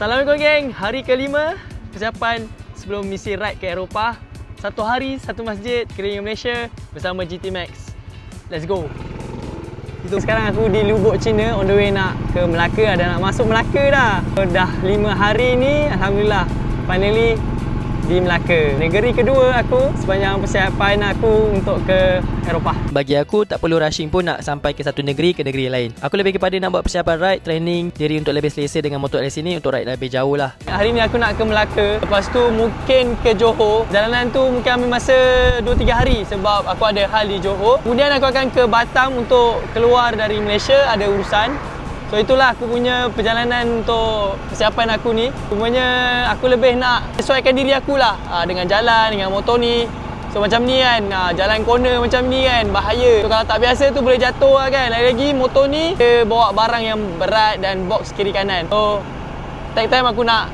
Assalamualaikum geng. Hari kelima persiapan sebelum misi ride ke Eropah. Satu hari, satu masjid keliling Malaysia bersama GT Max. Let's go. Sekarang aku di Lubuk, China, on the way nak ke Melaka. Dah nak masuk Melaka dah. Dah 5 hari ni, alhamdulillah finally di Melaka. Negeri kedua aku sepanjang persiapan aku untuk ke Eropah. Bagi aku tak perlu rushing pun nak sampai ke satu negeri ke negeri lain. Aku lebih kepada nak buat persiapan ride, training diri untuk lebih selesa dengan motor dari sini untuk ride lebih jauh lah. Hari ni aku nak ke Melaka. Lepas tu mungkin ke Johor. Jalanan tu mungkin ambil masa 2-3 hari sebab aku ada hal di Johor. Kemudian aku akan ke Batam untuk keluar dari Malaysia, ada urusan. So itulah aku punya perjalanan untuk persiapan aku ni. Sebenarnya aku lebih nak sesuaikan diri aku lah dengan jalan, dengan motor ni. So macam ni kan, jalan corner macam ni kan, bahaya. So kalau tak biasa tu boleh jatuh lah kan. Lagi-lagi motor ni dia bawa barang yang berat dan box kiri kanan. So time aku nak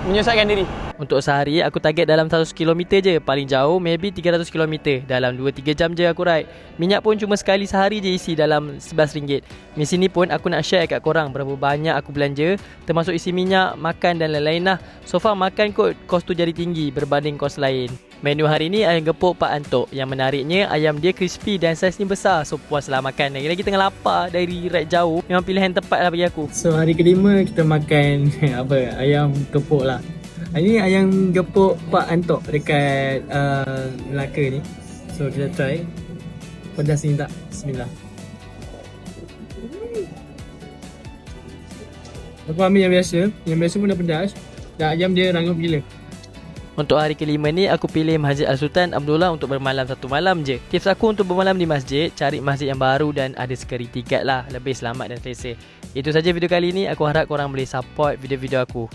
menyesuaikan diri. Untuk sehari aku target dalam 100 km je. Paling jauh maybe 300 km. Dalam 2-3 jam je aku ride. Minyak pun cuma sekali sehari je isi dalam RM11. Misi ni pun aku nak share kat korang berapa banyak aku belanja, termasuk isi minyak, makan dan lain-lain lah. So far makan kot kos tu jadi tinggi berbanding kos lain. Menu hari ni ayam gepuk Pak Antok. Yang menariknya ayam dia crispy dan saiz ni besar. So puaslah makan. Lagi-lagi tengah lapar dari ride jauh. Memang pilihan tepat lah bagi aku. So hari kelima kita makan ayam gepuk lah. Ini ayam gepuk Pak Antok dekat Melaka ni. So kita try. Pedas ni tak? Bismillah. Aku ambil yang biasa. Yang biasa pun dah pedas. Dan ayam dia rangup gila. Untuk hari kelima ni aku pilih Masjid Al-Sultan Abdullah untuk bermalam 1 malam je. Tips aku untuk bermalam di masjid, cari masjid yang baru dan ada security guard lah. Lebih selamat dan selesa. Itu saja video kali ni. Aku harap korang boleh support video-video aku.